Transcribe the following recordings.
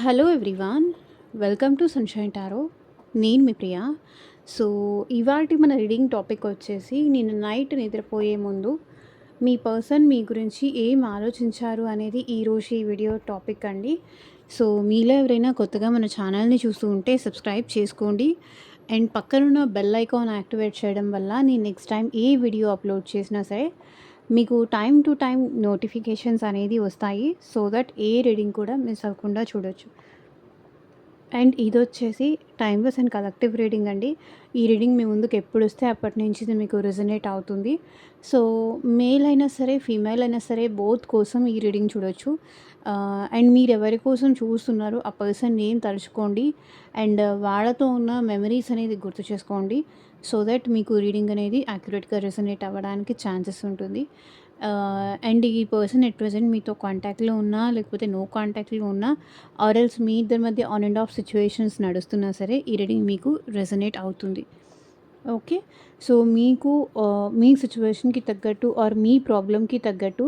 Hello everyone, welcome to sunshine tarot. నేను మీ Priya. So ఇవాల్టి మన రీడింగ్ టాపిక్ వచ్చేసి, నిన్న నైట్ నిద్రపోయే ముందు మీ పర్సన్ మీ గురించి ఏం ఆలోచించారు అనేది ఈరోజు ఈ వీడియో టాపిక్ అండి. సో మీలో ఎవరైనా కొత్తగా మన ఛానల్ని చూస్తూ ఉంటే సబ్స్క్రైబ్ చేసుకోండి అండ్ పక్కనున్న బెల్ ఐకాన్ యాక్టివేట్ చేయడం వల్ల నేను నెక్స్ట్ టైం ఏ వీడియో అప్లోడ్ చేసినా సరే మీకు టైం టు టైం నోటిఫికేషన్స్ అనేది వస్తాయి. సో దట్ ఏ రీడింగ్ కూడా మిస్ అవ్వకుండా చూడొచ్చు. అండ్ ఇది వచ్చేసి టైమ్లెస్ అండ్ కలెక్టివ్ రీడింగ్ అండి. ఈ రీడింగ్ మీ ముందుకు ఎప్పుడు వస్తే అప్పటి నుంచి ఇది మీకు రెజనేట్ అవుతుంది. సో మేల్ అయినా సరే, ఫీమేల్ అయినా సరే, బోత్ కోసం ఈ రీడింగ్ చూడొచ్చు. అండ్ మీరు ఎవరి కోసం చూస్తున్నారో ఆ పర్సన్ నేమ్ తలుచుకోండి అండ్ వాళ్ళతో ఉన్న మెమరీస్ అనేది గుర్తు చేసుకోండి. సో దట్ మీకు రీడింగ్ అనేది యాక్యురేట్గా రెజనేట్ అవ్వడానికి ఛాన్సెస్ ఉంటుంది. అండ్ ఈ పర్సన్ ఎట్ ప్రెజెంట్ మీతో కాంటాక్ట్లో ఉన్నా, లేకపోతే నో కాంటాక్ట్లో ఉన్నా, ఆర్ ఎల్స్ మీ ఇద్దరి మధ్య ఆన్ అండ్ ఆఫ్ సిచ్యువేషన్స్ నడుస్తున్నా సరే ఈ రీడింగ్ మీకు రెజనేట్ అవుతుంది. ఓకే. సో మీకు మీ సిచ్యువేషన్కి తగ్గట్టు ఆర్ మీ ప్రాబ్లమ్కి తగ్గట్టు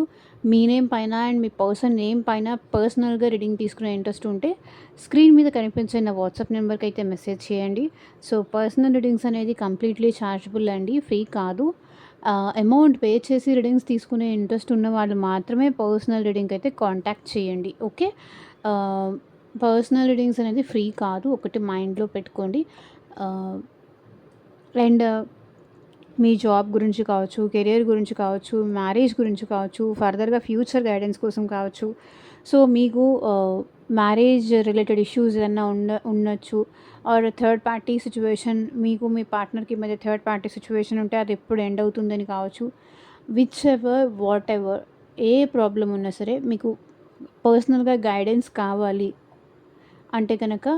మీ నేమ్ పైన అండ్ మీ పర్సన్ నేమ్ పైన పర్సనల్గా రీడింగ్ తీసుకునే ఇంట్రెస్ట్ ఉంటే స్క్రీన్ మీద కనిపించే నా వాట్సాప్ నెంబర్కి అయితే మెసేజ్ చేయండి. సో పర్సనల్ రీడింగ్స్ అనేది కంప్లీట్లీ ఛార్జబుల్ అండి, ఫ్రీ కాదు. అమౌంట్ పే చేసి రీడింగ్స్ తీసుకునే ఇంట్రెస్ట్ ఉన్న వాళ్ళు మాత్రమే పర్సనల్ రీడింగ్ అయితే కాంటాక్ట్ చేయండి. ఓకే. పర్సనల్ రీడింగ్స్ అనేది ఫ్రీ కాదు, ఒకటి మైండ్లో పెట్టుకోండి. అండ్ మీ జాబ్ గురించి కావచ్చు, కెరియర్ గురించి కావచ్చు, మ్యారేజ్ గురించి కావచ్చు, ఫర్దర్గా ఫ్యూచర్ గైడెన్స్ కోసం కావచ్చు. సో మీకు మ్యారేజ్ రిలేటెడ్ ఇష్యూస్ ఏదన్నా ఉండొచ్చు. ఆర్ థర్డ్ పార్టీ సిచ్యువేషన్, మీకు మీ పార్ట్నర్కి మధ్య థర్డ్ పార్టీ సిచ్యువేషన్ ఉంటే అది ఎప్పుడు ఎండ్ అవుతుందని కావచ్చు. Which ever, what ever, A problem ఉన్నా సరే మీకు పర్సనల్గా గైడెన్స్ కావాలి అంటే కనుక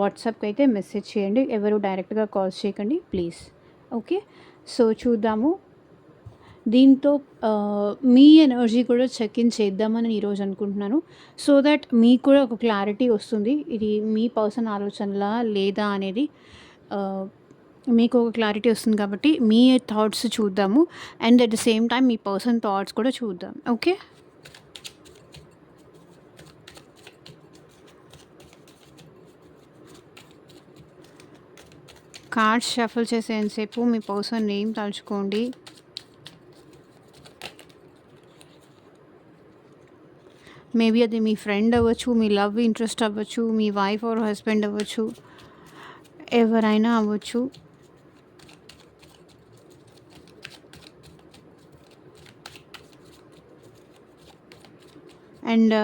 వాట్సాప్కి అయితే మెసేజ్ చేయండి. ఎవరు డైరెక్ట్గా కాల్స్ చేయకండి ప్లీజ్. ఓకే. సో చూద్దాము. దీంతో మీ ఎనర్జీ కూడా చెక్ ఇన్ చేద్దామని ఈరోజు అనుకుంటున్నాను. సో దట్ మీకు కూడా ఒక క్లారిటీ వస్తుంది, ఇది మీ పర్సన్ ఆలోచనలా లేదా అనేది మీకు ఒక క్లారిటీ వస్తుంది. కాబట్టి మీ థాట్స్ చూద్దాము and at the same time me person thoughts కూడా చూద్దాం. ఓకే. కార్డ్స్ షఫల్ చేసేంతసేపు మీ పర్సన్ నేమ్ తలుచుకోండి. మేబీ అది మీ ఫ్రెండ్ అవ్వచ్చు, మీ లవ్ ఇంట్రెస్ట్ అవ్వచ్చు, మీ వైఫ్ ఆర్ హస్బెండ్ అవ్వచ్చు, ఎవరైనా అవ్వచ్చు. అండ్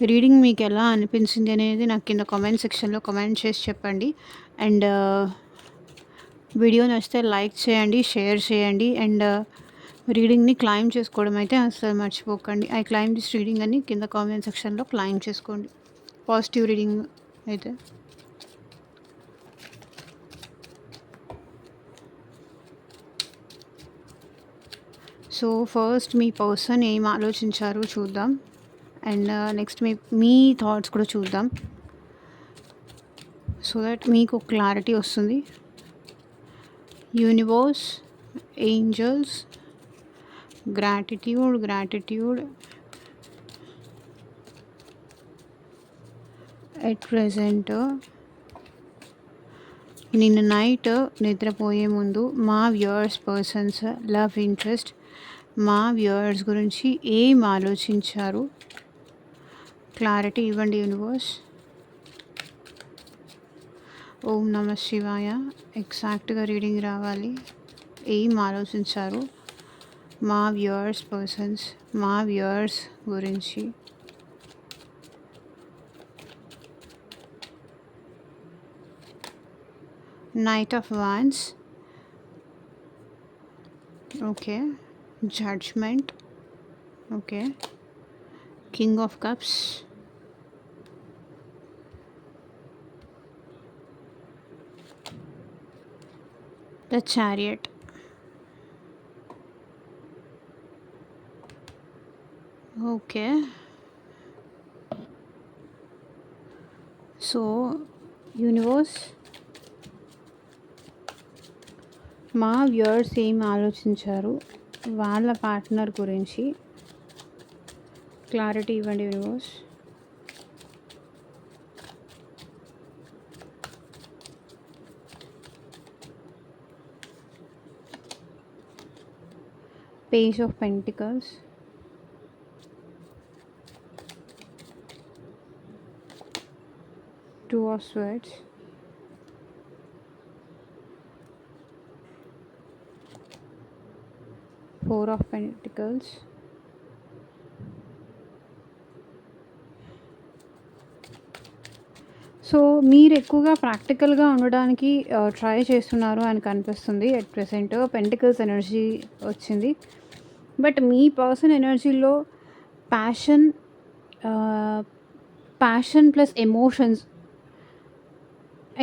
రీడింగ్ మీకు ఎలా అనిపించింది అనేది నాకు కింద కామెంట్ సెక్షన్లో కామెంట్ చేసి చెప్పండి. అండ్ వీడియో నచ్చితే లైక్ చేయండి, షేర్ చేయండి. అండ్ రీడింగ్ని క్లైమ్ చేసుకోవడం అయితే అసలు మర్చిపోకండి. ఐ క్లైమ్ దిస్ రీడింగ్ అని కింద కామెంట్ సెక్షన్లో క్లైమ్ చేసుకోండి. పాజిటివ్ రీడింగ్ అయితే. సో ఫస్ట్ మీ పర్సన్ ఏం ఆలోచించారో చూద్దాం అండ్ నెక్స్ట్ మీ థాట్స్ కూడా చూద్దాం. సో దట్ మీకు క్లారిటీ వస్తుంది. Universe, angels, gratitude at present నిన్న నైట్ నిద్రపోయే ముందు మా వ్యూవర్స్ పర్సన్స్ లవ్ ఇంట్రెస్ట్ మా వ్యూవర్స్ గురించి ఏం ఆలోచించారు, క్లారిటీ ఇవ్వండి యూనివర్స్. ఓం నమ శివాయ. ఎగ్జాక్ట్గా రీడింగ్ రావాలి. ఏం ఆలోచించారు మా వ్యూవర్స్ పర్సన్స్ మా వ్యూవర్స్ గురించి. Knight of wands, okay. Judgement, okay. King of cups, the chariot, okay. So universe, మా వ్యూవర్స్ ఏం ఆలోచించారు వాళ్ళ పార్ట్నర్ గురించి, క్లారిటీ ఇవ్వండి universe. Page of Pentacles, Two of Swords, Four of Pentacles, so మీరు ఎక్కువగా ప్రాక్టికల్గా ఉండడానికి ట్రై చేస్తున్నారు అని కనిపిస్తుంది. ఎట్ ప్రెసెంట్ పెంటికల్స్ ఎనర్జీ వచ్చింది. బట్ మీ పర్సన్ ఎనర్జీలో passion passion plus emotions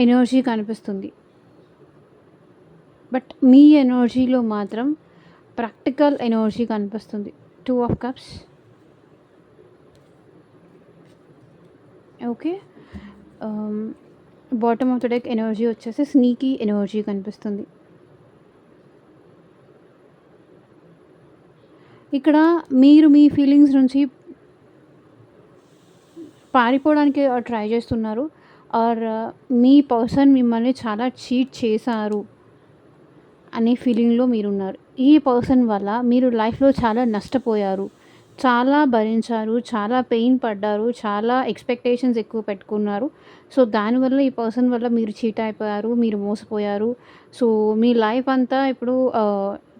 energy కనిపిస్తుంది. బట్ మీ ఎనర్జీలో మాత్రం ప్రాక్టికల్ ఎనర్జీ కనిపిస్తుంది. Two of cups. Okay, bottom of the deck energy వచ్చేసి స్నీకీ ఎనర్జీ కనిపిస్తుంది. ఇక్కడ మీరు మీ ఫీలింగ్స్ నుంచి పారిపోవడానికి ట్రై చేస్తున్నారు, ఆర్ మీ పర్సన్ మిమ్మల్ని చాలా చీట్ చేశారు అనే ఫీలింగ్లో మీరున్నారు. ఈ పర్సన్ వల్ల మీరు లైఫ్లో చాలా నష్టపోయారు, చాలా భరించారు, చాలా పెయిన్ పడ్డారు, చాలా ఎక్స్పెక్టేషన్స్ ఎక్కువ పెట్టుకున్నారు. సో దానివల్ల ఈ పర్సన్ వల్ల మీరు చీట్ అయిపోయారు, మీరు మోసపోయారు. సో మీ లైఫ్ అంతా ఇప్పుడు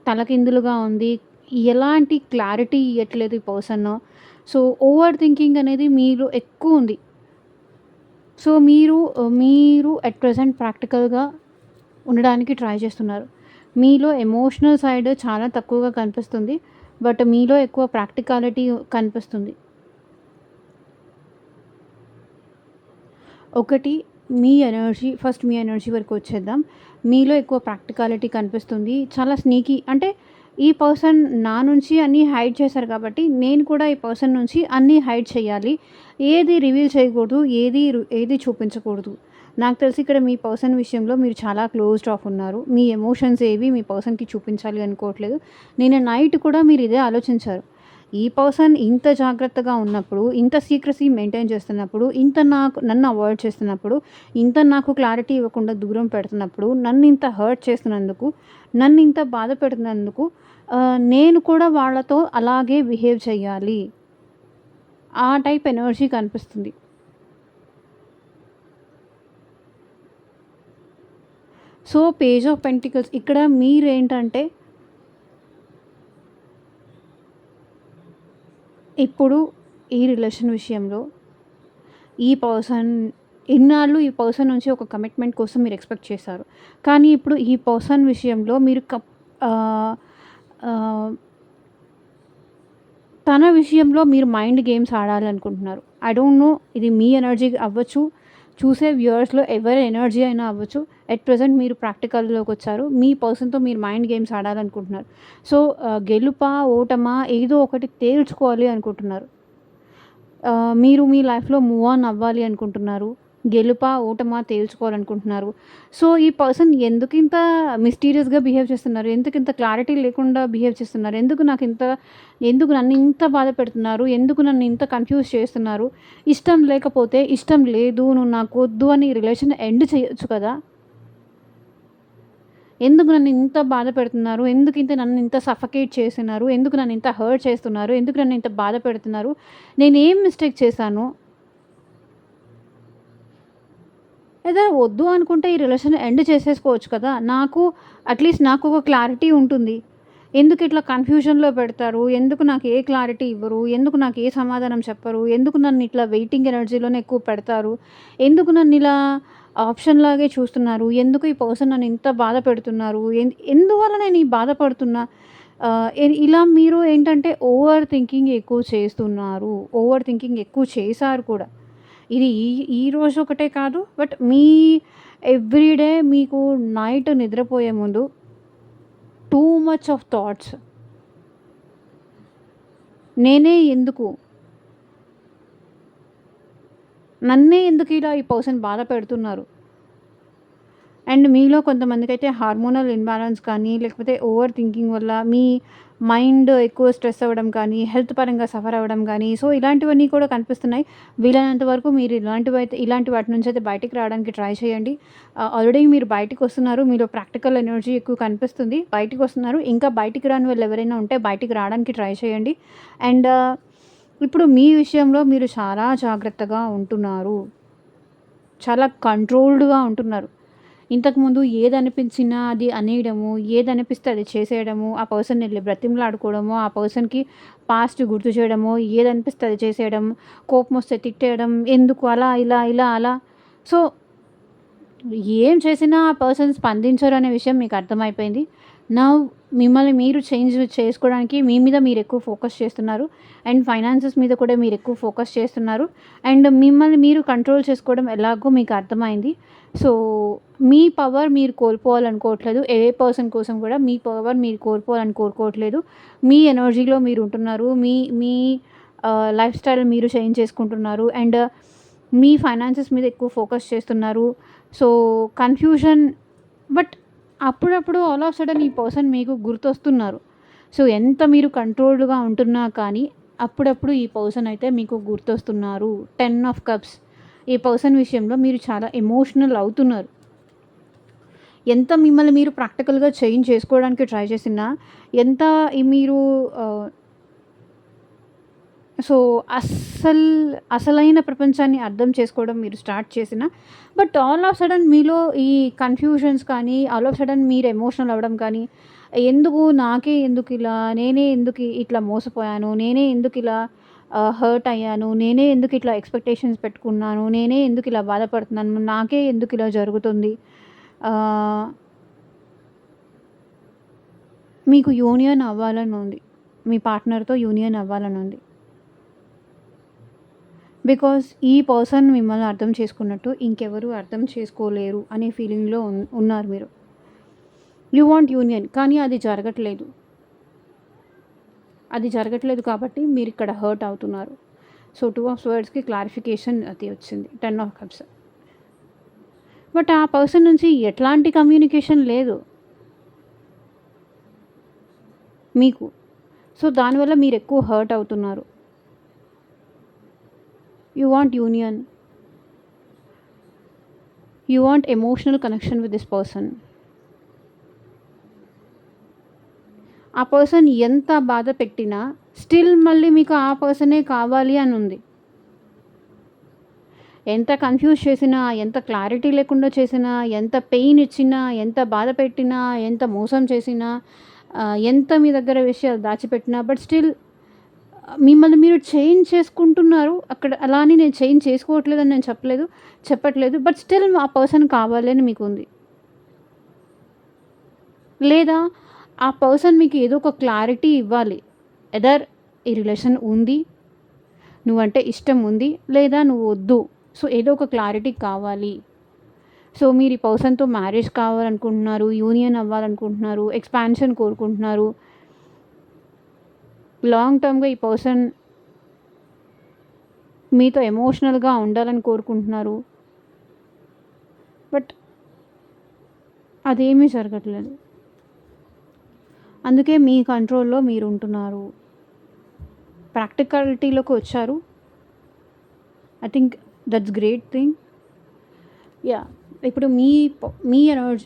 తలకిందులుగా ఉంది. ఎలాంటి క్లారిటీ ఇవ్వట్లేదు ఈ పర్సన్. సో ఓవర్ థింకింగ్ అనేది మీలో ఎక్కువ ఉంది. సో మీరు అట్ ప్రెజెంట్ ప్రాక్టికల్గా ఉండడానికి ట్రై చేస్తున్నారు. మీలో ఎమోషనల్ సైడ్ చాలా తక్కువగా కనిపిస్తుంది, బట్ మీలో ఎక్కువ ప్రాక్టికాలిటీ కనిపిస్తుంది. ఒకటి మీ ఎనర్జీ, ఫస్ట్ మీ ఎనర్జీ వరకు వచ్చేద్దాం. మీలో ఎక్కువ ప్రాక్టికాలిటీ కనిపిస్తుంది, చాలా స్నీకీ. అంటే ఈ పర్సన్ నా నుంచి అన్నీ హైడ్ చేశారు కాబట్టి నేను కూడా ఈ పర్సన్ నుంచి అన్నీ హైడ్ చేయాలి, ఏది రివీల్ చేయకూడదు, ఏది చూపించకూడదు. నాకు తెలిసి ఇక్కడ మీ పర్సన్ విషయంలో మీరు చాలా క్లోజ్డ్ ఆఫ్ ఉన్నారు. మీ ఎమోషన్స్ ఏవి మీ పర్సన్కి చూపించాలి అనుకోవట్లేదు. నేను నైట్ కూడా మీరు ఇదే ఆలోచించారు. ఈ పర్సన్ ఇంత జాగ్రత్తగా ఉన్నప్పుడు, ఇంత సీక్రసీ మెయింటైన్ చేస్తున్నప్పుడు, నన్ను అవాయిడ్ చేస్తున్నప్పుడు, నాకు క్లారిటీ ఇవ్వకుండా దూరం పెడుతున్నప్పుడు, నన్ను ఇంత హర్ట్ చేస్తున్నందుకు, నన్ను ఇంత బాధ పెడుతున్నందుకు నేను కూడా వాళ్ళతో అలాగే బిహేవ్ చేయాలి, ఆ టైప్ ఎనర్జీ కనిపిస్తుంది. సో పేజ్ ఆఫ్ పెంటికల్స్ ఇక్కడ మీరేంటంటే ఇప్పుడు ఈ రిలేషన్ విషయంలో ఈ పర్సన్ ఇన్నాళ్ళు ఈ పర్సన్ నుంచి ఒక కమిట్మెంట్ కోసం మీరు ఎక్స్పెక్ట్ చేశారు. కానీ ఇప్పుడు ఈ పర్సన్ విషయంలో మీరు తన విషయంలో మీరు మైండ్ గేమ్స్ ఆడాలనుకుంటున్నారు. ఐ డోంట్ నో ఇది మీ ఎనర్జీ అవ్వచ్చు, చూసే వ్యూవర్స్లో ఎవరి ఎనర్జీ అయినా అవ్వచ్చు. ఎట్ ప్రెజెంట్ మీరు ప్రాక్టికల్లోకి వచ్చారు, మీ పర్సన్తో మీరు మైండ్ గేమ్స్ ఆడాలనుకుంటున్నారు. సో గెలుపా ఓటమా ఏదో ఒకటి తేల్చుకోవాలి అనుకుంటున్నారు. మీరు మీ లైఫ్లో మూవ్ ఆన్ అవ్వాలి అనుకుంటున్నారు, గెలుపా ఓటమా తేల్చుకోవాలనుకుంటున్నారు. సో ఈ పర్సన్ ఎందుకు ఇంత మిస్టీరియస్గా బిహేవ్ చేస్తున్నారు, ఎందుకు ఇంత క్లారిటీ లేకుండా బిహేవ్ చేస్తున్నారు, ఎందుకు నన్ను ఇంత బాధ పెడుతున్నారు, ఎందుకు నన్ను ఇంత కన్ఫ్యూజ్ చేస్తున్నారు. ఇష్టం లేకపోతే ఇష్టం లేదు, నువ్వు నాకు వద్దు అని రిలేషన్ ఎండ్ చేయొచ్చు కదా. ఎందుకు నన్ను ఇంత బాధ పెడుతున్నారు, నన్ను ఇంత సఫకేట్ చేస్తున్నారు, ఎందుకు నన్ను ఇంత హర్ట్ చేస్తున్నారు, ఎందుకు నన్ను ఇంత బాధ పెడుతున్నారు, నేనేం మిస్టేక్ చేశాను. ఏదైనా వద్దు అనుకుంటే ఈ రిలేషన్ ఎండ్ చేసేసుకోవచ్చు కదా. అట్లీస్ట్ నాకు ఒక క్లారిటీ ఉంటుంది. ఎందుకు ఇట్లా కన్ఫ్యూజన్లో పెడతారు, ఎందుకు నాకు ఏ క్లారిటీ ఇవ్వరు, ఎందుకు నాకు ఏ సమాధానం చెప్పరు, ఎందుకు నన్ను ఇట్లా వెయిటింగ్ ఎనర్జీలోనే ఎక్కువ పెడతారు, ఎందుకు నన్ను ఇలా ఆప్షన్ లాగే చూస్తున్నారు, ఎందుకు ఈ పర్సన్ నన్ను ఇంత బాధ పెడుతున్నారు, ఎందువల్ల నేను ఈ బాధపడుతున్నా. ఇలా మీరు ఏంటంటే ఓవర్ థింకింగ్ ఎక్కువ చేస్తున్నారు, ఓవర్ థింకింగ్ ఎక్కువ చేశారు కూడా. ఇది ఈ రోజు ఒకటే కాదు, బట్ మీ ఎవ్రీడే మీకు నైట్ నిద్రపోయే ముందు టూ మచ్ ఆఫ్ థాట్స్. నన్నే ఎందుకు ఇలా ఈ పర్సన్ బాధ పెడుతున్నారు. అండ్ మీలో కొంతమందికైతే హార్మోనల్ ఇంబాలెన్స్ కానీ, లేకపోతే ఓవర్ థింకింగ్ వల్ల మీ మైండ్ ఎక్కువ స్ట్రెస్ అవ్వడం కానీ, హెల్త్ పరంగా సఫర్ అవ్వడం కానీ, సో ఇలాంటివన్నీ కూడా కనిపిస్తున్నాయి. వీలైనంత వరకు మీరు ఇలాంటి వాటి నుంచైతే బయటికి రావడానికి ట్రై చేయండి. ఆల్రెడీ మీరు బయటికొస్తున్నారు. మీలో ప్రాక్టికల్ ఎనర్జీ ఎక్కువ కనిపిస్తుంది. బయటికొస్తున్నారు. ఇంకా బయటికి రాని వాళ్ళు ఎవరైనా ఉంటే బయటికి రావడానికి ట్రై చేయండి. అండ్ ఇప్పుడు మీ విషయంలో మీరు చాలా జాగ్రత్తగా ఉంటున్నారు. చాలా కంట్రోల్డ్‌గా ఉంటున్నారు. ఇంతకుముందు ఏదనిపించినా అది అనేయడము, ఏదనిపిస్తే అది చేసేయడము, ఆ పర్సన్‌ని ఎళ్లి బ్రతిమలాడుకోవడము, ఆ పర్సన్‌కి పాస్ట్ గుర్తు చేయడము, ఏదనిపిస్తే అది చేసేయడం, కోపమొస్తే తిట్టేయడం, ఎందుకు అలా, ఇలా, ఇలా, అలా. సో, ఏం చేసినా ఆ పర్సన్ స్పందించరు అనే విషయం మీకు అర్థమైపోయింది. నౌ మిమ్మల్ని మీరు చేంజ్ చేసుకోవడానికి మీ మీద మీరు ఎక్కువ ఫోకస్ చేస్తున్నారు. అండ్ ఫైనాన్సెస్ మీద కూడా మీరు ఎక్కువ ఫోకస్ చేస్తున్నారు. అండ్ మిమ్మల్ని మీరు కంట్రోల్ చేసుకోవడం ఎలాగో మీకు అర్థమైంది. సో, మీ పవర్ మీరు కోల్పోవాలనుకోవట్లేదు. ఏ పర్సన్ కోసం కూడా మీ పవర్ మీరు కోల్పోవాలని కోరుకోవట్లేదు. మీ ఎనర్జీలో మీరు ఉంటున్నారు. మీ మీ లైఫ్ స్టైల్ మీరు చేంజ్ చేసుకుంటున్నారు. అండ్ మీ ఫైనాన్సెస్ మీద ఎక్కువ ఫోకస్ చేస్తున్నారు. సో, కన్‌ఫ్యూజన్ బట్ అప్పుడప్పుడు ఆల్ ఆఫ్ సడన్ ఈ పర్సన్ మీకు గుర్తొస్తున్నారు. సో, ఎంత మీరు కంట్రోల్డ్‌గా ఉంటున్నా కానీ అప్పుడప్పుడు ఈ పర్సన్ అయితే మీకు గుర్తొస్తున్నారు. 10 ఆఫ్ కప్స్. ఈ పర్సన్ విషయంలో మీరు చాలా ఎమోషనల్ అవుతున్నారు. ఎంత మిమ్మల్ని మీరు ప్రాక్టికల్‌గా చేంజ్ చేసుకోవడానికి ట్రై చేసినా, ఎంత మీరు ఆహ్, సో, అసలైన ప్రపంచాన్ని అర్థం చేసుకోవడం మీరు స్టార్ట్ చేసినా, బట్ ఆల్ ఆఫ్ సడన్ మీలో ఈ కన్‌ఫ్యూజన్స్ కానీ, ఆల్ ఆఫ్ సడన్ మీరు ఎమోషనల్ అవ్వడం కానీ, నాకే ఎందుకిలా, నేనే ఎందుకు ఇట్లా మోసపోయాను, నేనే ఎందుకిలా హర్ట్ అయ్యాను, నేనే ఎందుకిట్లా ఎక్స్‌పెక్టేషన్స్ పెట్టుకున్నాను, నేనే ఎందుకిలా బాధపడుతున్నాను, నాకే ఎందుకిలా జరుగుతుంది. ఆహ్, మీకు యూనియన్ అవ్వాలనుంది. మీ పార్ట్నర్‌తో యూనియన్ అవ్వాలనుంది. బికాజ్ ఈ పర్సన్ మిమ్మల్ని అర్థం చేసుకున్నట్టు ఇంకెవరు అర్థం చేసుకోలేరు అనే ఫీలింగ్‌లో ఉన్నారు మీరు. యూ వాంట్ యూనియన్ కానీ అది జరగట్లేదు కాబట్టి మీరిక్కడ హర్ట్ అవుతున్నారు. సో, 2 ఆఫ్ స్వర్డ్స్‌కి క్లారిఫికేషన్ అది వచ్చింది. 10 ఆఫ్ కప్స్. బట్ ఆ పర్సన్ నుంచి ఎట్లాంటి కమ్యూనికేషన్ లేదు మీకు. సో, దానివల్ల మీరెక్కువ హర్ట్ అవుతున్నారు. You want union. You want emotional connection with this person. ఆ పర్సన్ ఎంత బాధ పెట్టినా స్టిల్ మళ్ళీ మీకు ఆ పర్సనే కావాలి అని ఉంది. ఎంత కన్‌ఫ్యూజ్ చేసినా, ఎంత క్లారిటీ లేకుండా చేసినా, ఎంత పెయిన్ ఇచ్చినా, ఎంత బాధ పెట్టినా, ఎంత మోసం చేసినా, ఎంత మీ దగ్గర విషయాలు దాచిపెట్టినా బట్ స్టిల్ మిమ్మల్ని మీరు చేంజ్ చేసుకుంటున్నారు. అక్కడ అలా అని నేను చేంజ్ చేసుకోవట్లేదని నేను చెప్పట్లేదు. బట్ స్టిల్ ఆ పర్సన్ కావాలి అని మీకుంది. లేదా ఆ పర్సన్ మీకు ఏదో ఒక క్లారిటీ ఇవ్వాలి. ఎదర్ ఈ రిలేషన్ ఉంది, నువ్వంటే ఇష్టం ఉంది, లేదా నువ్వు వద్దు. సో, ఏదో ఒక క్లారిటీ కావాలి. సో, మీరు ఈ పర్సన్‌తో మ్యారేజ్ కావాలనుకుంటున్నారు, యూనియన్ అవ్వాలనుకుంటున్నారు, ఎక్స్‌పాన్షన్ కోరుకుంటున్నారు. లాంగ్ టర్మ్‌గా ఈ పర్సన్ మీతో ఎమోషనల్‌గా ఉండాలని కోరుకుంటున్నారు. బట్ అదేమీ జరగట్లేదు. అందుకే మీ కంట్రోల్‌లో మీరుంటున్నారు. ప్రాక్టికాలిటీలోకి వచ్చారు. I think that's great thing. Yeah! ఇప్పుడు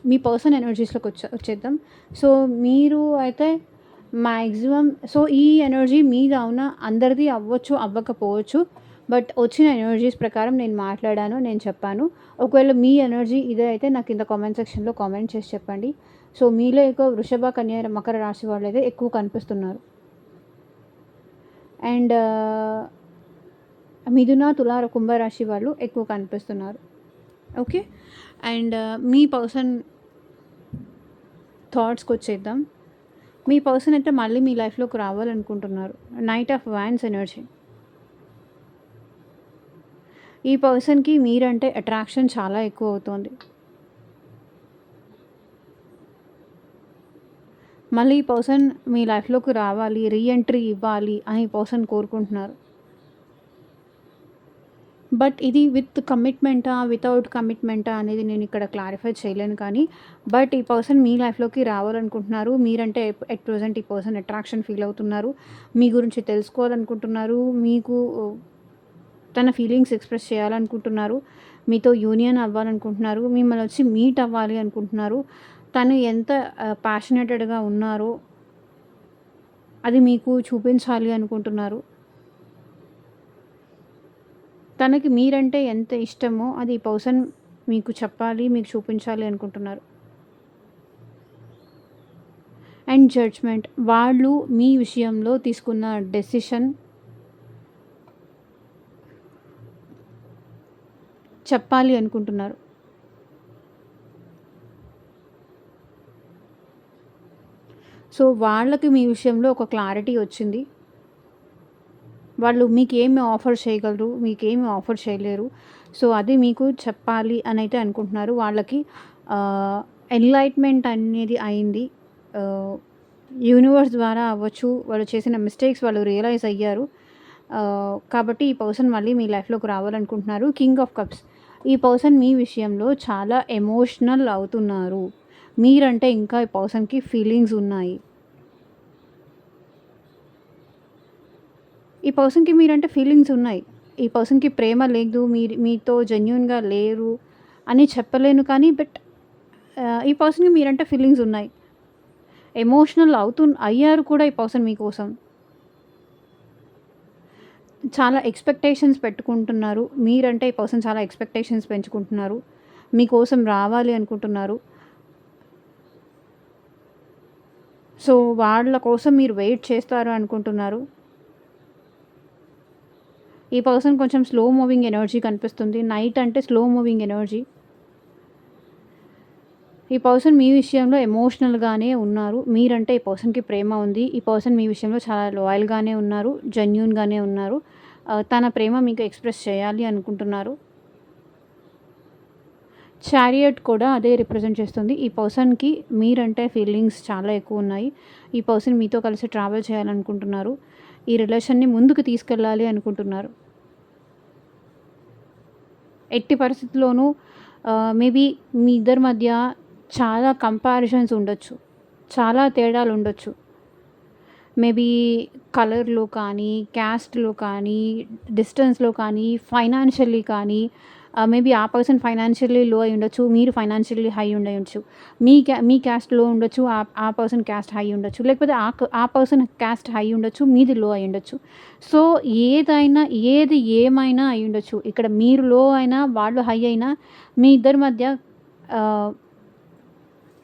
మీ పర్సన్ ఎనర్జీస్‌లోకి వచ్చేద్దాం. సో, మీరు అయితే మాక్సిమం సో, ఈ ఎనర్జీ మీది అవునా? అందరిది అవ్వచ్చు, అవ్వకపోవచ్చు. బట్ వచ్చిన ఎనర్జీస్ ప్రకారం నేను మాట్లాడాను, నేను చెప్పాను. ఒకవేళ మీ ఎనర్జీ ఇదే అయితే నాకు కింద కామెంట్ సెక్షన్‌లో కామెంట్ చేసి చెప్పండి. సో, మీలో ఎక్కువ వృషభ, కన్య, మకర రాశి వాళ్ళైతే ఎక్కువ కనిపిస్తున్నారు. అండ్ మిథున, తుల, కుంభరాశి వాళ్ళు ఎక్కువ కనిపిస్తున్నారు. ఓకే. అండ్ మీ పర్సన్ థాట్స్‌కొచ్చేద్దాం. మీ పర్సన్ అయితే మళ్ళీ మీ లైఫ్‌లోకి రావాలనుకుంటున్నారు. Knight of wands energy. ఈ పర్సన్‌కి మీరంటే అట్రాక్షన్ చాలా ఎక్కువ అవుతోంది. మళ్ళీ ఈ పర్సన్ మీ లైఫ్‌లోకి రావాలి, రీ ఎంట్రీ ఇవ్వాలి అని ఈ పర్సన్ కోరుకుంటున్నారు. బట్ ఇది విత్ కమిట్మెంటా, వితౌట్ కమిట్మెంటా అనేది నేను ఇక్కడ క్లారిఫై చేయలేను కానీ, బట్ ఈ పర్సన్ మీ లైఫ్‌లోకి రావాలనుకుంటున్నారు. మీరంటే ఎట్ ప్రెజెంట్ ఈ పర్సన్ అట్రాక్షన్ ఫీల్ అవుతున్నారు. మీ గురించి తెలుసుకోవాలనుకుంటున్నారు. మీకు తన ఫీలింగ్స్ ఎక్స్‌ప్రెస్ చేయాలనుకుంటున్నారు. మీతో యూనియన్ అవ్వాలనుకుంటున్నారు. మిమ్మల్ని వచ్చి మీట్ అవ్వాలి అనుకుంటున్నారు. తను ఎంత ప్యాషనేటెడ్‌గా ఉన్నారో అది మీకు చూపించాలి అనుకుంటున్నారు. తనకి మీరంటే ఎంత ఇష్టమో అది ఈ పర్సన్ మీకు చెప్పాలి, మీకు చూపించాలి అనుకుంటున్నారు. అండ్ జడ్జ్‌మెంట్ వాళ్ళు మీ విషయంలో తీసుకున్న డెసిషన్ చెప్పాలి అనుకుంటున్నారు. సో, వాళ్ళకి మీ విషయంలో ఒక క్లారిటీ వచ్చింది. వాళ్ళు మీకేమి ఆఫర్ చేయగలరు, మీకేమి ఆఫర్ చేయలేరు. సో, అది మీకు చెప్పాలి అనైతే అనుకుంటున్నారు. వాళ్ళకి ఎన్‌లైట్‌మెంట్ అనేది అయింది. యూనివర్స్ ద్వారా అవ్వచ్చు, వాళ్ళు చేసిన మిస్టేక్స్ వాళ్ళు రియలైజ్ అయ్యారు. కాబట్టి ఈ పర్సన్ మళ్ళీ మీ లైఫ్‌లోకి రావాలనుకుంటున్నారు. కింగ్ ఆఫ్ కప్స్ ఈ పర్సన్ మీ విషయంలో చాలా ఎమోషనల్ అవుతున్నారు. మీరంటే ఇంకా ఈ పర్సన్‌కి ఫీలింగ్స్ ఉన్నాయి. ఈ పర్సన్‌కి మీరంటే ఫీలింగ్స్ ఉన్నాయి. ఈ పర్సన్‌కి ప్రేమ లేదు, మీతో జెన్యూన్‌గా లేరు అని చెప్పలేను కానీ, బట్ ఈ పర్సన్‌కి మీరంటే ఫీలింగ్స్ ఉన్నాయి. ఎమోషనల్ అయ్యారు కూడా ఈ పర్సన్ మీకోసం. చాలా ఎక్స్‌పెక్టేషన్స్ పెట్టుకుంటున్నారు. మీరంటే ఈ పర్సన్ చాలా ఎక్స్‌పెక్టేషన్స్ పెంచుకుంటున్నారు. మీకోసం రావాలి అనుకుంటున్నారు. సో, వాళ్ళ కోసం మీరు వెయిట్ చేస్తారు అనుకుంటున్నారు. ఈ పర్సన్ కొంచెం స్లో మూవింగ్ ఎనర్జీ కనిపిస్తుంది. నైట్ అంటే స్లో మూవింగ్ ఎనర్జీ. ఈ పర్సన్ మీ విషయంలో ఎమోషనల్‌గానే ఉన్నారు. మీరంటే ఈ పర్సన్‌కి ప్రేమ ఉంది. ఈ పర్సన్ మీ విషయంలో చాలా లాయల్‌గానే ఉన్నారు. జెన్యూన్‌గానే ఉన్నారు. తన ప్రేమ మీకు ఎక్స్‌ప్రెస్ చేయాలి అనుకుంటున్నారు. చారియట్ కూడా అదే రిప్రజెంట్ చేస్తుంది. ఈ పర్సన్‌కి మీరంటే ఫీలింగ్స్ చాలా ఎక్కువున్నాయి. ఈ పర్సన్ మీతో కలిసి ట్రావెల్ చేయాలనుకుంటున్నారు. ఈ రిలేషన్‌ని ముందుకు తీసుకెళ్ళాలి అనుకుంటున్నారు. ఎట్టి పరిస్థితిలోనూ మేబీ మీ ఇద్దరి మధ్య చాలా కంపారిజన్స్ ఉండొచ్చు. చాలా తేడాలుండొచ్చు. మేబీ కలర్‌లో కానీ, క్యాస్ట్‌లో కానీ, డిస్టెన్స్‌లో కానీ, ఫైనాన్షియల్లీ కానీ మేబీ ఆ పర్సన్ ఫైనాన్షియల్లీ లో అయ్యుండొచ్చు. మీరు ఫైనాన్షియల్లీ హై ఉండొచ్చు. మీ క్యాస్ట్ లో ఉండొచ్చు. ఆ పర్సన్ క్యాస్ట్ హై ఉండొచ్చు. లేకపోతే ఆ పర్సన్ క్యాస్ట్ హై ఉండొచ్చు. మీది లో అయ్యుండొచ్చు. సో, ఏది ఏమైనా అయ్యుండొచ్చు. ఇక్కడ మీరు లో అయినా, వాళ్ళు హై అయినా మీ ఇద్దరి మధ్య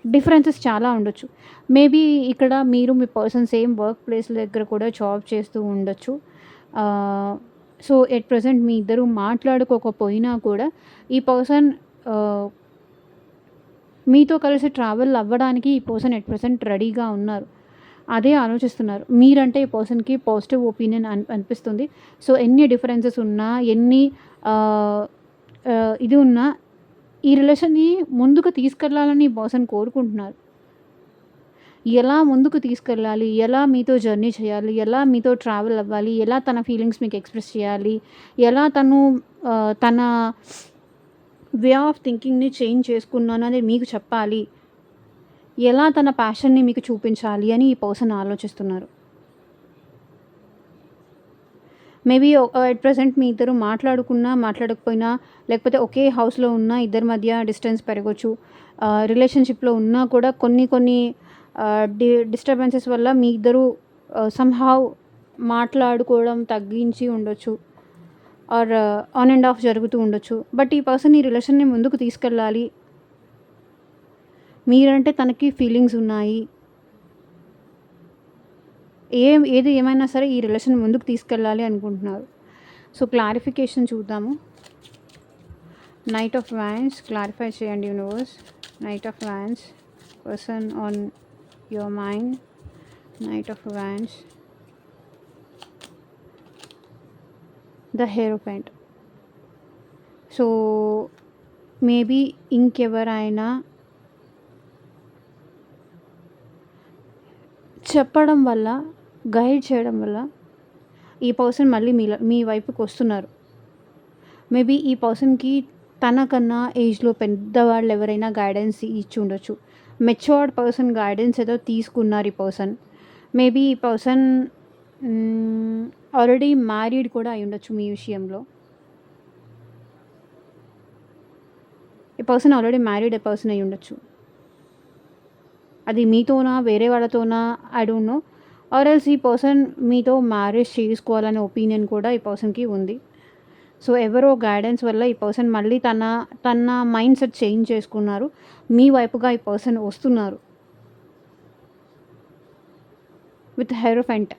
డిఫరెన్సెస్ చాలా ఉండొచ్చు. మేబీ ఇక్కడ మీరు మీ పర్సన్ సేమ్ వర్క్ ప్లేస్ దగ్గర కూడా జాబ్ చేస్తూ ఉండొచ్చు. సో, ఎట్ ప్రెజెంట్ మీ ఇద్దరు మాట్లాడుకోకపోయినా కూడా ఈ పర్సన్ మీతో కలిసి ట్రావెల్ అవ్వడానికి ఈ పర్సన్ ఎట్ ప్రెజెంట్ రెడీగా ఉన్నారు. అదే ఆలోచిస్తున్నారు. మీరంటే ఈ పర్సన్‌కి పాజిటివ్ ఒపీనియన్ అనిపిస్తుంది. సో, ఎన్ని డిఫరెన్సెస్ ఉన్నా, ఎన్ని ఇది ఉన్నా ఈ రిలేషన్‌ని ముందుకు తీసుకెళ్ళాలని ఈ పర్సన్ కోరుకుంటున్నారు. ఎలా ముందుకు తీసుకెళ్ళాలి? ఎలా మీతో జర్నీ చేయాలి? ఎలా మీతో ట్రావెల్ అవ్వాలి? ఎలా తన ఫీలింగ్స్ మీకు ఎక్స్‌ప్రెస్ చేయాలి? ఎలా తను తన వే ఆఫ్ థింకింగ్‌ని చేంజ్ చేసుకున్నానని మీకు చెప్పాలి? ఎలా తన ప్యాషన్‌ని మీకు చూపించాలి అని ఈ పర్సన్ ఆలోచిస్తున్నారు. మేబీ ఎట్ ప్రెజెంట్ మీ ఇద్దరు మాట్లాడుకున్నా, మాట్లాడకపోయినా లేకపోతే ఒకే హౌస్‌లో ఉన్న ఇద్దరి మధ్య డిస్టెన్స్ పెరగొచ్చు. రిలేషన్‌షిప్‌లో ఉన్నా కూడా కొన్ని డిస్టర్బెన్సెస్ వల్ల మీ ఇద్దరు సమ్‌హౌ మాట్లాడుకోవడం తగ్గించి ఉండొచ్చు. ఆర్ ఆన్ అండ్ ఆఫ్ జరుగుతూ ఉండొచ్చు. బట్ ఈ పర్సన్ ఈ రిలేషన్‌ని ముందుకు తీసుకెళ్ళాలి. మీరంటే తనకి ఫీలింగ్స్ ఉన్నాయి. ఏది ఏమైనా సరే ఈ రిలేషన్ ముందుకు తీసుకెళ్ళాలి అనుకుంటున్నారు. సో, క్లారిఫికేషన్ చూద్దాము. నైట్ ఆఫ్ వాండ్స్ క్లారిఫై చేయండి universe. Night of wands person on your mind. Night of wands the hierophant. So, maybe ఇంకెవరైనా చెప్పడం వల్ల, గైడ్ చేయడం వల్ల ఈ పర్సన్ మళ్ళీ మీ వైపుకి వస్తున్నారు. మేబీ ఈ పర్సన్‌కి తనకన్నా ఏజ్‌లో పెద్దవాళ్ళు ఎవరైనా గైడెన్స్ ఇచ్చి ఉండొచ్చు. మెచ్యూర్డ్ పర్సన్ గైడెన్స్ ఏదో తీసుకున్నారు ఈ పర్సన్. మేబీ ఈ పర్సన్ ఆల్రెడీ మ్యారీడ్ కూడా అయ్యుండొచ్చు మీ విషయంలో. ఈ పర్సన్ ఆల్రెడీ మ్యారీడ్ పర్సన్ అయ్యుండొచ్చు. అది మీతోనా, వేరే వాళ్ళతోనా I don't know. Or else ఈ పర్సన్ మీతో మ్యారేజ్ చేసుకోవాలనే ఒపీనియన్ కూడా ఈ పర్సన్‌కి ఉంది. సో, ఎవరో గైడెన్స్ వల్ల ఈ పర్సన్ మళ్ళీ తన మైండ్ సెట్ చేంజ్ చేసుకున్నారు. మీ వైపుగా ఈ పర్సన్ వస్తున్నారు. With hierophant.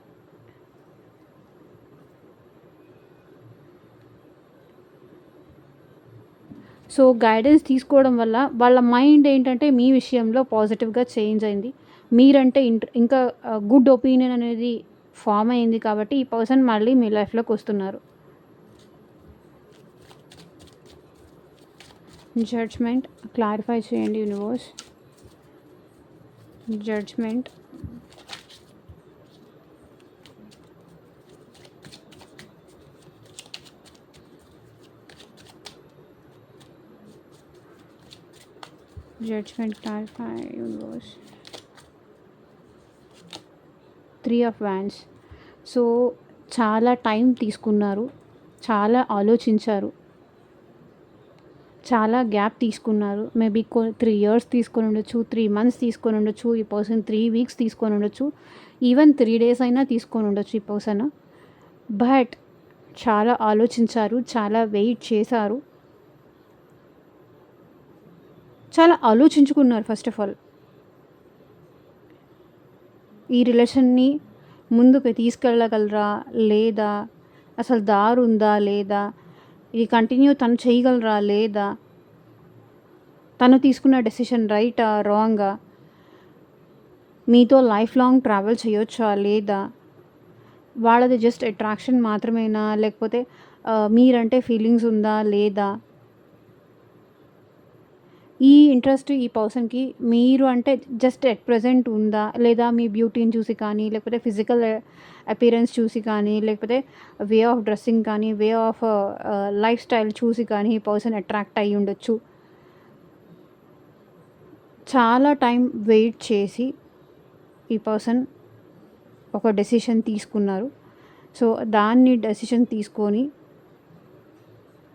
సో, గైడెన్స్ తీసుకోవడం వల్ల వాళ్ళ మైండ్ ఏంటంటే మీ విషయంలో పాజిటివ్‌గా చేంజ్ అయింది. మీరంటే ఇంకా గుడ్ ఒపీనియన్ అనేది ఫార్మ్ అయింది కాబట్టి ఈ పర్సన్ మళ్ళీ మీ లైఫ్‌లోకి వస్తున్నారు. జడ్జ్‌మెంట్ క్లారిఫై చేయండి universe. Judgment. Judgment clarify universe. 3 of wands. So, చాలా టైం తీసుకున్నారు. చాలా ఆలోచించారు. చాలా గ్యాప్ తీసుకున్నారు. మేబీ 3 ఇయర్స్ తీసుకొని ఉండొచ్చు, 3 మంత్స్ తీసుకొని ఉండొచ్చు, ఈ పర్సన్ 3 వీక్స్ తీసుకొని ఉండొచ్చు, ఈవెన్ 3 డేస్ అయినా తీసుకొని ఉండొచ్చు ఈ పర్సన్. బట్ చాలా ఆలోచించారు, చాలా వెయిట్ చేశారు, చాలా ఆలోచించుకున్నారు ఫస్ట్ ఆఫ్ ఆల్. ఈ రిలేషన్ని ముందుకు తీసుకెళ్ళగలరా లేదా, అసలు దారి ఉందా లేదా, ఇది కంటిన్యూ తను చేయగలరా లేదా, తను తీసుకున్న డెసిషన్ రైటా రాంగా, మీతో లైఫ్ లాంగ్ ట్రావెల్ చేయొచ్చా లేదా, వాళ్ళది జస్ట్ అట్రాక్షన్ మాత్రమేనా, లేకపోతే మీరంటే ఫీలింగ్స్ ఉందా లేదా, ఈ ఇంట్రెస్ట్ ఈ పర్సన్‌కి మీరు అంటే జస్ట్ ఎట్ ప్రెజెంట్ ఉందా, లేదా మీ బ్యూటీని చూసి కానీ, లేకపోతే ఫిజికల్ అపియరెన్స్ చూసి కానీ, లేకపోతే వే ఆఫ్ డ్రెస్సింగ్ కానీ, వే ఆఫ్ లైఫ్ స్టైల్ చూసి కానీ ఈ పర్సన్ అట్రాక్ట్ అయ్యి ఉండొచ్చు. చాలా టైం వెయిట్ చేసి ఈ పర్సన్ ఒక డెసిషన్ తీసుకున్నారు. సో, దాన్ని డెసిషన్ తీసుకొని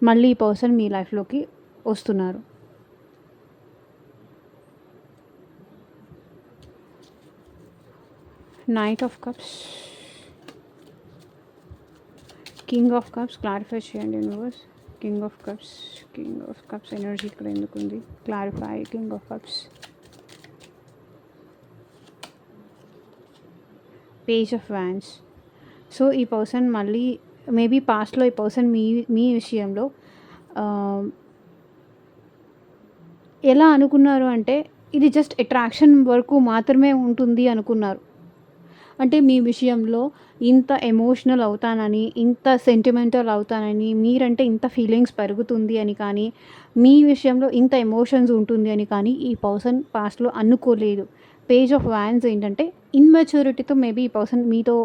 మళ్ళీ ఈ పర్సన్ మీ లైఫ్‌లోకి వస్తున్నారు. Knight of cups, king of cups. Clarify చేయండి universe. King of cups energy ఇక్కడ ఎందుకు ఉంది? Clarify king of cups. Page of wands. So, ఈ పర్సన్ మళ్ళీ మేబీ పాస్ట్‌లో ఈ పర్సన్ మీ విషయంలో ఎలా అనుకున్నారు అంటే, ఇది జస్ట్ అట్రాక్షన్ వరకు మాత్రమే ఉంటుంది అనుకున్నారు. అంటే మీ విషయంలో ఇంత ఎమోషనల్ అవుతానని, ఇంత సెంటిమెంటల్ అవుతానని, మీరంటే ఇంత ఫీలింగ్స్ పెరుగుతుంది అని కానీ, మీ విషయంలో ఇంత ఎమోషన్స్ ఉంటుంది అని కానీ ఈ పర్సన్ పాస్ట్‌లో అనుకోలేదు. పేజ్ ఆఫ్ వాండ్స్ ఏంటంటే ఇమ్మెచ్యూరిటీతో మేబీ ఈ పర్సన్ మీతో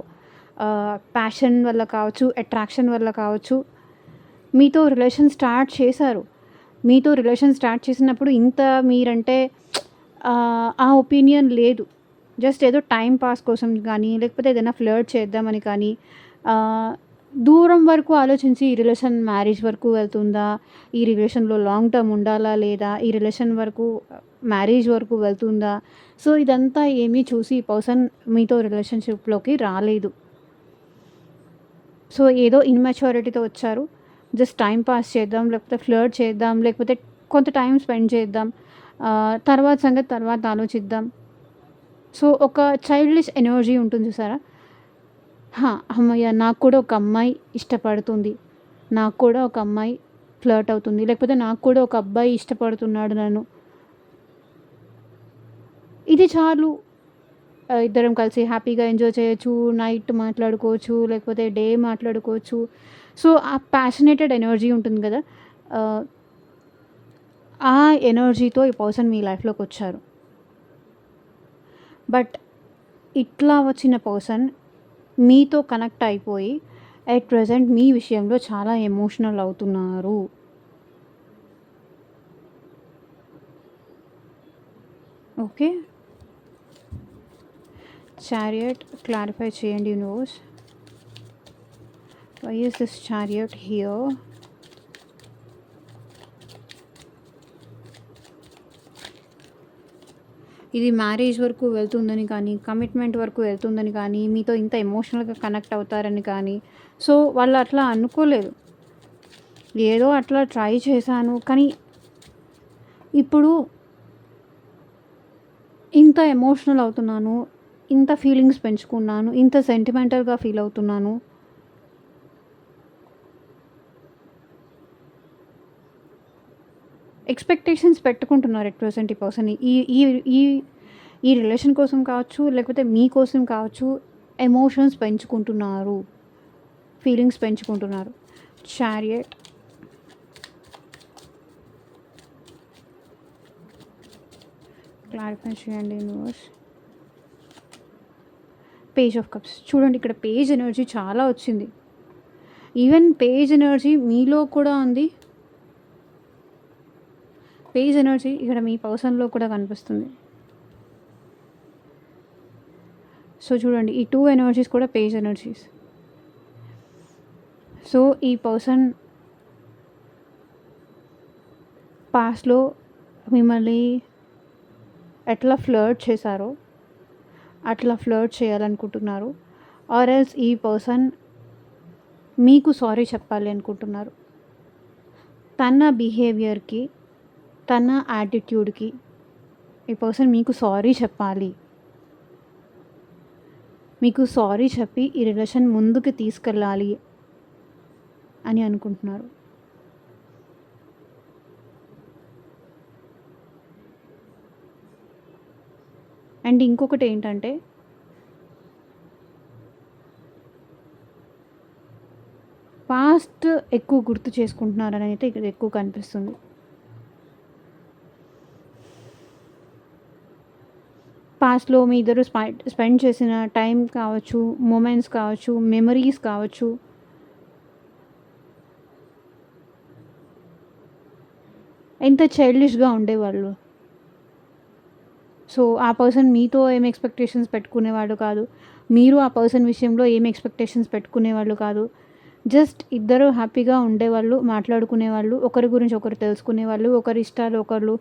ప్యాషన్ వల్ల కావచ్చు, అట్రాక్షన్ వల్ల కావచ్చు, మీతో రిలేషన్ స్టార్ట్ చేశారు. మీతో రిలేషన్ స్టార్ట్ చేసినప్పుడు ఇంత మీరంటే ఆ ఒపీనియన్ లేదు. జస్ట్ ఏదో టైం పాస్ కోసం కానీ, లేకపోతే ఏదైనా ఫ్లర్ట్ చేద్దామని కానీ, దూరం వరకు ఆలోచించి ఈ రిలేషన్ మ్యారేజ్ వరకు వెళ్తుందా, ఈ రిలేషన్‌లో లాంగ్ టర్మ్ ఉండాలా లేదా, ఈ రిలేషన్ వరకు మ్యారేజ్ వరకు వెళ్తుందా. సో, ఇదంతా ఏమీ చూసి ఈ పర్సన్ మీతో రిలేషన్‌షిప్‌లోకి రాలేదు. సో, ఏదో ఇమ్మెచ్యూరిటీతో వచ్చారు. జస్ట్ టైం పాస్ చేద్దాం, లేకపోతే ఫ్లర్ట్ చేద్దాం, లేకపోతే కొంత టైం స్పెండ్ చేద్దాం, తర్వాత సంగతి తర్వాత ఆలోచిద్దాం. సో, ఒక చైల్డిష్ ఎనర్జీ ఉంటుంది చూసారా? హమ్మయ్య! నాకు కూడా ఒక అమ్మాయి ఇష్టపడుతుంది, నాకు కూడా ఒక అమ్మాయి ఫ్లర్ట్ అవుతుంది, లేకపోతే నాకు కూడా ఒక అబ్బాయి ఇష్టపడుతున్నాడు నన్ను, ఇది చాలు. ఇద్దరం కలిసి హ్యాపీగా ఎంజాయ్ చేయొచ్చు, నైట్ మాట్లాడుకోవచ్చు, లేకపోతే డే మాట్లాడుకోవచ్చు. సో, ఆ ప్యాషనేటెడ్ ఎనర్జీ ఉంటుంది కదా! ఆ ఎనర్జీతో ఈ పర్సన్ మీ లైఫ్‌లోకి వచ్చారు. బట్ ఇట్లా వచ్చిన పర్సన్ మీతో కనెక్ట్ అయిపోయి ఎట్ ప్రెజెంట్ మీ విషయంలో చాలా ఎమోషనల్ అవుతున్నారు. ఓకే. చారియట్ క్లారిఫై చేయండి universe. Why is this chariot here? ఇది మ్యారేజ్ వరకు వెళ్తుందని కానీ, కమిట్మెంట్ వరకు వెళ్తుందని కానీ, మీతో ఇంత ఎమోషనల్గా కనెక్ట్ అవుతారని కానీ, సో వాళ్ళు అట్లా అనుకోలేదు. ఏదో అట్లా ట్రై చేశాను కానీ ఇప్పుడు ఇంత ఎమోషనల్ అవుతున్నాను, ఇంత ఫీలింగ్స్ పెంచుకున్నాను, ఇంత సెంటిమెంటల్గా ఫీల్ అవుతున్నాను. ఎక్స్పెక్టేషన్స్ పెట్టుకుంటున్నారు ఎట్ ప్రెజెంట్ ఈ పర్సన్. ఈ ఈ ఈ ఈ రిలేషన్ కోసం కావచ్చు, లేకపోతే మీకోసం కావచ్చు, ఎమోషన్స్ పెంచుకుంటున్నారు, ఫీలింగ్స్ పెంచుకుంటున్నారు. చారియట్, క్లారిఫై చేయండి యూనివర్స్. Page of cups. చూడండి ఇక్కడ పేజ్ ఎనర్జీ చాలా వచ్చింది. ఈవెన్ పేజ్ ఎనర్జీ మీలో కూడా ఉంది. పేజ్ ఎనర్జీ ఇక్కడ మీ పర్సన్లో కూడా కనిపిస్తుంది. సో చూడండి ఈ 2 ఎనర్జీస్ కూడా పేజ్ ఎనర్జీస్. సో ఈ పర్సన్ పాస్ట్లో మిమ్మల్ని ఎట్లా ఫ్లర్ట్ చేశారో అట్లా ఫ్లర్ట్ చేయాలనుకుంటున్నారు. ఆర్ ఎల్స్ ఈ పర్సన్ మీకు సారీ చెప్పాలి అనుకుంటున్నారు. తన బిహేవియర్కి, తన యాటిట్యూడ్కి ఈ పర్సన్ మీకు సారీ చెప్పాలి. మీకు సారీ చెప్పి ఈ రిలేషన్ ముందుకు తీసుకెళ్ళాలి అని అనుకుంటున్నారు. అండ్ ఇంకొకటి ఏంటంటే పాస్ట్ ఎక్కువ గుర్తు చేసుకుంటున్నారని అయితే ఇక్కడ ఎక్కువ కనిపిస్తుంది. పాస్ట్లో మీ ఇద్దరు స్పెండ్ చేసిన టైం కావచ్చు, మూమెంట్స్ కావచ్చు, మెమరీస్ కావచ్చు, ఎంత చైల్డిష్గా ఉండేవాళ్ళు. సో ఆ పర్సన్ మీతో ఏం ఎక్స్పెక్టేషన్స్ పెట్టుకునేవాడు కాదు, మీరు ఆ పర్సన్ విషయంలో ఏం ఎక్స్పెక్టేషన్స్ పెట్టుకునేవాళ్ళు కాదు. జస్ట్ ఇద్దరు హ్యాపీగా ఉండేవాళ్ళు, మాట్లాడుకునేవాళ్ళు, ఒకరి గురించి ఒకరు తెలుసుకునేవాళ్ళు, ఒకరి ఇష్టాలు ఒకళ్ళు,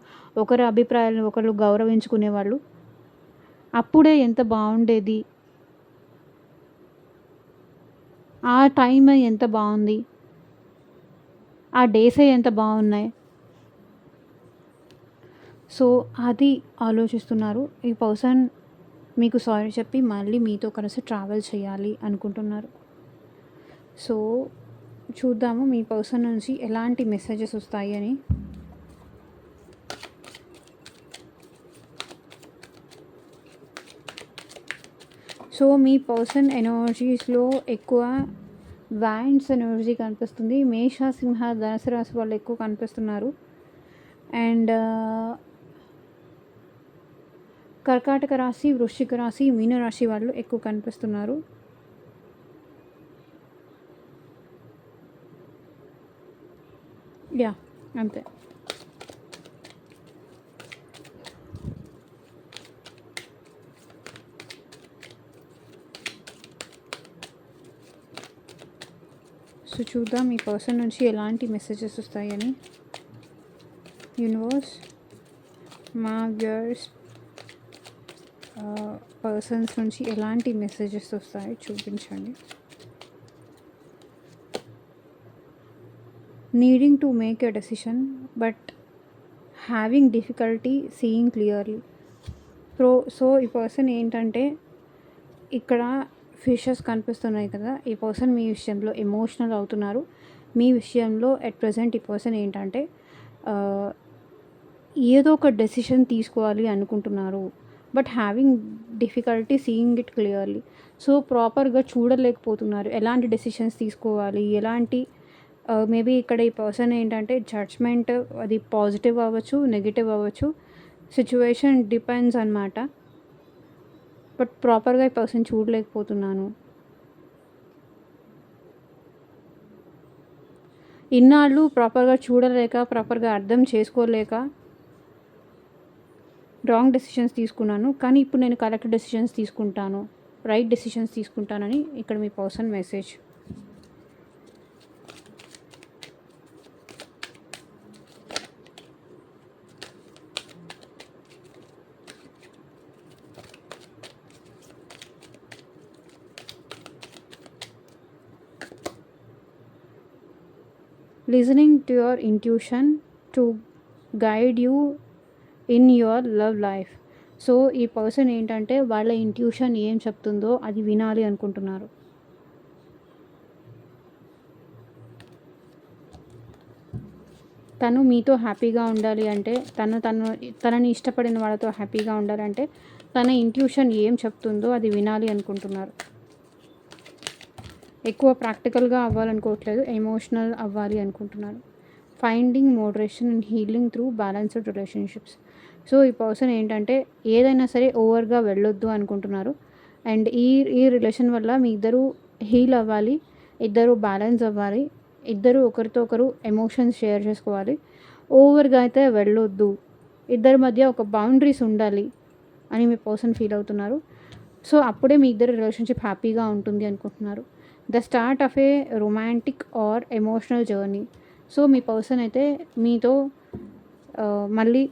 ఒకరి అభిప్రాయాలను ఒకళ్ళు గౌరవించుకునేవాళ్ళు. అప్పుడే ఎంత బాగుండేది, ఆ టైం ఎంత బాగుంది, ఆ డేసే ఎంత బాగున్నాయి. సో అది ఆలోచిస్తున్నారు. ఈ పర్సన్ మీకు సారీ చెప్పి మళ్ళీ మీతో కలిసి ట్రావెల్ చేయాలి అనుకుంటున్నారు. సో చూద్దాము మీ పర్సన్ నుంచి ఎలాంటి మెసేజెస్ వస్తాయి అని. సో మీ పర్సన్ ఎనర్జీస్లో ఎక్కువ వ్యాండ్స్ ఎనర్జీ కనిపిస్తుంది. మేష, సింహ, ధనుసు రాశి వాళ్ళు ఎక్కువ కనిపిస్తున్నారు. అండ్ కర్కాటక రాశి, వృశ్చిక రాశి, మీనరాశి వాళ్ళు ఎక్కువ కనిపిస్తున్నారు. యా అంతే. సో చూద్దాం మీ పర్సన్ నుంచి ఎలాంటి మెసేజెస్ వస్తాయని. యూనివర్స్, మా వ్యూయర్స్ పర్సన్స్ నుంచి ఎలాంటి మెసేజెస్ వస్తాయో చూపించండి. Needing to make a decision but having difficulty seeing clearly. So ఈ పర్సన్ ఏంటంటే ఇక్కడ ఫిషెస్ కనిపిస్తున్నాయి కదా, ఈ పర్సన్ మీ విషయంలో ఎమోషనల్ అవుతున్నారు. మీ విషయంలో ఎట్ ప్రజెంట్ ఈ పర్సన్ ఏంటంటే ఏదో ఒక డెసిషన్ తీసుకోవాలి అనుకుంటున్నారు, but having difficulty seeing it clearly. So ప్రాపర్గా చూడలేకపోతున్నారు ఎలాంటి డెసిషన్స్ తీసుకోవాలి, ఎలాంటి మేబీ ఇక్కడ ఈ పర్సన్ ఏంటంటే జడ్జ్మెంట్ అది పాజిటివ్ అవ్వచ్చు, నెగిటివ్ అవ్వచ్చు, సిచ్యువేషన్ డిపెండ్స్ అన్నమాట. బట్ ప్రాపర్గా ఈ పర్సన్ చూడలేకపోతున్నాను. ఇన్నాళ్ళు ప్రాపర్గా చూడలేక, ప్రాపర్గా అర్థం చేసుకోలేక రాంగ్ డెసిషన్స్ తీసుకున్నాను. కానీ ఇప్పుడు నేను కరెక్ట్ డెసిషన్స్ తీసుకుంటాను, రైట్ డెసిషన్స్ తీసుకుంటానని ఇక్కడ మీ person message. Listening to your intuition to guide you in your love life. So ఈ పర్సన్ ఏంటంటే వాళ్ళ ఇంట్యూషన్ ఏం చెప్తుందో అది వినాలి అనుకుంటున్నారు. తను మీతో హ్యాపీగా ఉండాలి అంటే, తనని ఇష్టపడిన వాళ్ళతో హ్యాపీగా ఉండాలంటే తన ఇంట్యూషన్ ఏం చెప్తుందో అది వినాలి అనుకుంటున్నారు. ఎక్కువ ప్రాక్టికల్గా అవ్వాలనుకోవట్లేదు, ఎమోషనల్ అవ్వాలి అనుకుంటున్నారు. Finding moderation and healing through balanced relationships. So ఈ పర్సన్ ఏంటంటే ఏదైనా సరే ఓవర్గా వెళ్ళొద్దు అనుకుంటున్నారు. అండ్ ఈ రిలేషన్ వల్ల మీ ఇద్దరు హీల్ అవ్వాలి, ఇద్దరు బ్యాలెన్స్ అవ్వాలి, ఇద్దరు ఒకరితో ఒకరు ఎమోషన్స్ షేర్ చేసుకోవాలి. ఓవర్గా అయితే వెళ్ళొద్దు, ఇద్దరి మధ్య ఒక బౌండరీస్ ఉండాలి అని మీ పర్సన్ ఫీల్ అవుతున్నారు. సో అప్పుడే మీ ఇద్దరు రిలేషన్షిప్ హ్యాపీగా ఉంటుంది అనుకుంటున్నారు. The start of a romantic or emotional journey. So మీ పర్సన్ అయితే మీతో మళ్ళీ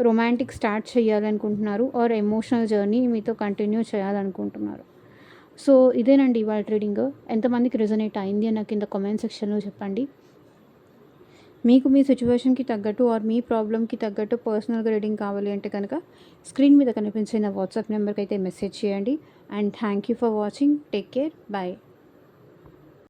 రొమాంటిక్ స్టార్ట్ చేయాలనుకుంటున్నారు, ఆర్ ఎమోషనల్ జర్నీ మీతో కంటిన్యూ చేయాలనుకుంటున్నారు. సో ఇదేనండి ఇవాళ ట్రీడింగ్. ఎంతమందికి రెజొనేట్ అయింది అని నాకు కింద కామెంట్ సెక్షన్లో చెప్పండి. మీకు మీ సిచ్యువేషన్కి తగ్గట్టు ఆర్ మీ ప్రాబ్లమ్కి తగ్గట్టు పర్సనల్గా రీడింగ్ కావాలి అంటే కనుక స్క్రీన్ మీద కనిపించే నా వాట్సాప్ నెంబర్కి అయితే మెసేజ్ చేయండి. And thank you for watching. Take care. Bye.